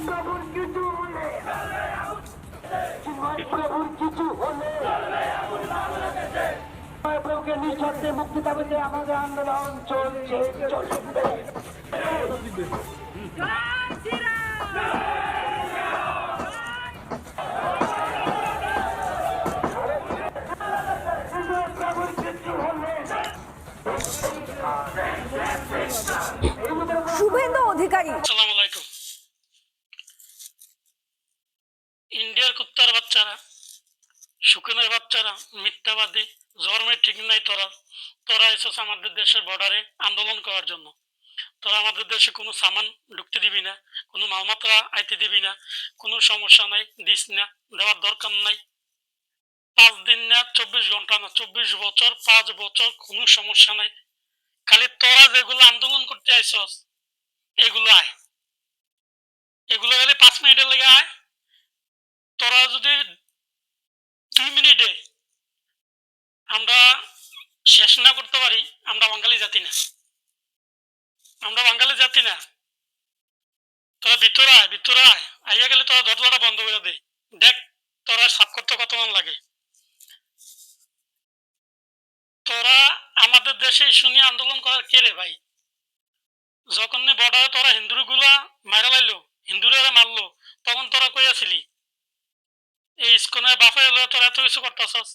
প্রভুর কিছু হলে প্রভুর কিছু হলে প্রভুকে নিঃশব্দে মুক্তি দাবিতে আমাদের আন্দোলন চলছে চলবে। শুভেন্দু অধিকারী, আসসালামু আলাইকুম। ইন্ডিয়ার কুত্তার বাচ্চারা, শুকনের বাচ্চারা, মিথ্যাবাদী, জন্মের ঠিক নাই তোরা এসেছে আমাদের দেশের বর্ডারে আন্দোলন করার জন্য। তোরা আমাদের দেশে কোনো সামান ঢুকতে দিবি না, কোনো মালমাত্রা আইতে দিবি না, কোনো সমস্যা নাই, দিস না, দেওয়ার দরকার নাই। 5 দিন না, 24 ঘন্টা না, 24 বছর, 5 বছর, কোনো সমস্যা নাই। খালি তোরা যেগুলো আন্দোলন করতে আইসস এগুলো আয়, এগুলো গেলে 5 মিনিটের লেগে আয়। তোরা যদি 2 মিনিটে আমরা শেষ না করতে পারি, আমরা বাঙালি জাতি না, আমরা বাঙালি জাতি না। তোরা ভিতরে আয়, আইয়া গেলে তোরা দরজাটা বন্ধ করে দে, দেখ তোরা সাফ করতে কত মান লাগে। তোরা আমাদের দেশে শুনি আন্দোলন করার কে রে ভাই? যখন বর্ডারে তোরা হিন্দুগুলা মারা লাইলো, হিন্দুরা মারলো, তখন তোরা কই আসিলি? এই ইস্কনের বাপে হলো তোরা এত কিছু করতেছস।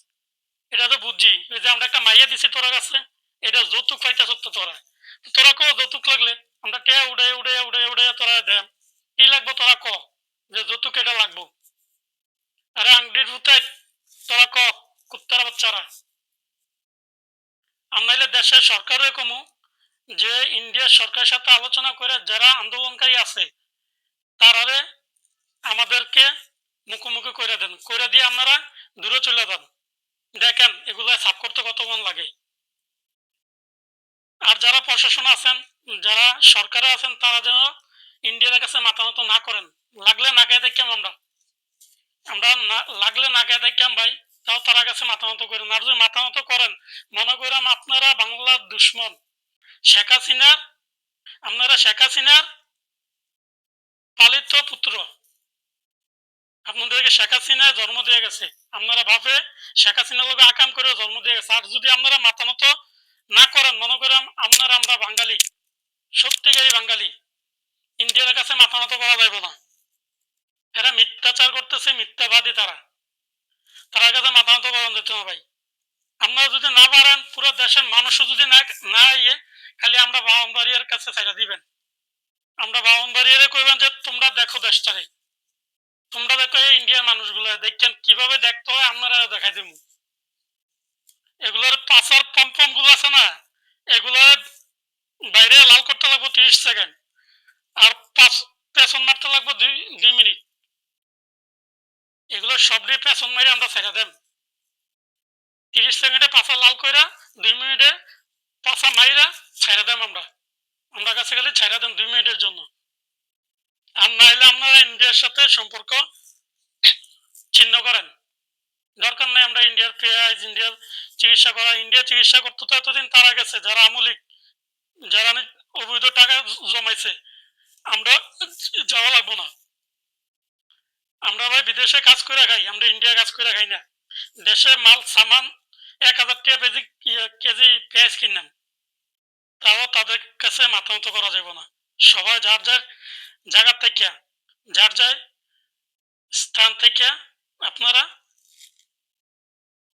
এটা তো বুঝছি, ওই যে আমরা একটা মাইয়া দিছি তোরা কাছে, এটা যৌতুক পাইতেছ তো তোরা। তোরা কো যৌতুক লাগলে আমরা কে উড়ে উড়ে উড়ে উড়ে তোরা দেন কি লাগবো, তোরা ক যে যৌতুক এটা লাগবো। আরে আংটির ভূতে তোরা ক, কুত্তার বাচ্চারা। আমরা দেশের সরকারও কমু যে ইন্ডিয়ার সরকারের সাথে আলোচনা করে যারা আন্দোলনকারী আছে তারারে আমাদেরকে মুখোমুখি করে দেন, করে দিয়ে আপনারা দূরে চলে যান। দেখেন এগুলো সাফ করতে কত মন লাগে। আর যারা প্রশাসন আছেন, যারা সরকারে আছেন, তারা যেন ইন্ডিয়ার কাছে মাথা মতো না করেন। লাগলে না খেয়ে দেখতাম আমরা লাগলে না খেয়ে দেখতাম ভাই, তাও তারা কাছে মাথা মতো করেন। আর যদি মাথা মতো করেন, মনে করেন আপনারা বাংলার দুশ্মন। শেখ হাসিনার, আপনারা শেখ হাসিনার পালিত পুত্র, আপনাদেরকে শেখ হাসিনা জন্ম দিয়ে গেছে। আপনারা ভাবে শেখ হাসিনার লোক আকাম করে জন্ম দিয়ে গেছে। আর যদি আপনারা মাথা মতো না করেন, মনে করেন আপনারা আমরা বাঙালি, সত্যিকারী বাঙালি, ইন্ডিয়ার কাছে মাথা মতো করা যাইব না। এরা মিথ্যাচার করতেছে, মিথ্যাবাদী। তারা কাছে মাথা মতো করা যেত না ভাই। আপনারা যদি না পারেন, পুরো দেশের মানুষও যদি না ইয়ে, খালি আমরা বাউন্ডারিয়ার কাছে ছাইড়া দিবেন। আমরা বাউন্ডারিয়ারে কইবেন যে তোমরা দেখো দেশটারে, তোমরা দেখো এই ইন্ডিয়ার মানুষগুলো দেখছেন কিভাবে দেখতে হয়, আপনারা দেখাই দেবো। এগুলোর পাশার পম্পম গুলো আছে না, এগুলোর বাইরে লাল করতে লাগবো 30 সেকেন্ড, আর পেছন মারতে লাগবো 2 মিনিট। এগুলো সব দিয়ে পেছন মারি আমরা ছেড়ে দেব। 30 সেকেন্ডে পাশা লাল কইরা 2 মিনিটে পাশা মাইরা ছেড়ে দেব। আমরা কাছে গেলে ছেড়ে দেন 2 মিনিটের জন্য। আর নাইলে আপনারা ইন্ডিয়ার সাথে সম্পর্ক ছিন্ন করেন। দরকার নাই আমরা ইন্ডিয়ার পেঁয়াজ, ইন্ডিয়ার চিকিৎসা করা। ইন্ডিয়া চিকিৎসা করতে তো এতদিন তারা গেছে যারা আমলিক, যারা অবৈধ টাকা জমাইছে। আমরা যাওয়া লাগবো না। আমরা ভাই বিদেশে কাজ করে খাই, আমরা ইন্ডিয়া কাজ করে খাই না। দেশে মাল সামান 1000 টাকা কেজি পেঁয়াজ কিনলাম, তাও তাদের কাছে মাথা মতো করা যাবে না। সবাই যার যার জায়গা থেকে, যার যার স্থান থেকে আপনারা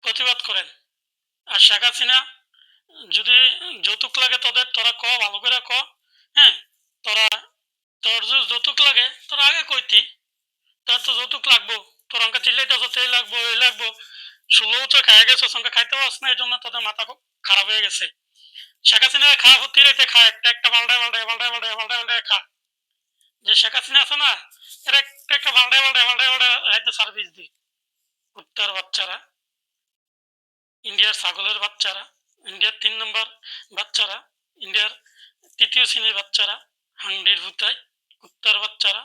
প্রতিবাদ করেন। আর শেখ হাসিনা যদি যৌতুক লাগে তোদের, তোরা ক, ভালো করে ক। হ্যাঁ, তোর যদি যৌতুক লাগে তোরা আগে কইতি, তোর তো যৌতুক লাগবো, তোর অঙ্কা চিল্লাইতেছ তেল লাগবো, এই লাগবো। 16 বছর খাই গেছো, সঙ্গে খাইতে পারছ না, এই জন্য তোদের মাথা খারাপ হয়ে গেছে। শেখ হাসিনা খাওয়া হতে রেতে খা, একটা একটা পাল্টায় পাল্টায় পাল্টায় পাল্টায় পাল্টায় পাল্টায় খা। যে শেখ হাসিনা আছে না, এর একটা একটা পাল্টায় পাল্টায় পাল্টায় পাল্টায় রাইতে সার্ভিস দি। কুত্তার বাচ্চারা, ইন্ডিয়ার ছাগলের বাচ্চারা, ইন্ডিয়ার 3 নম্বর বাচ্চারা, ইন্ডিয়ার 3য় শ্রেণীর বাচ্চারা, হাঙ্গির ভূতায়, কুত্তার বাচ্চারা।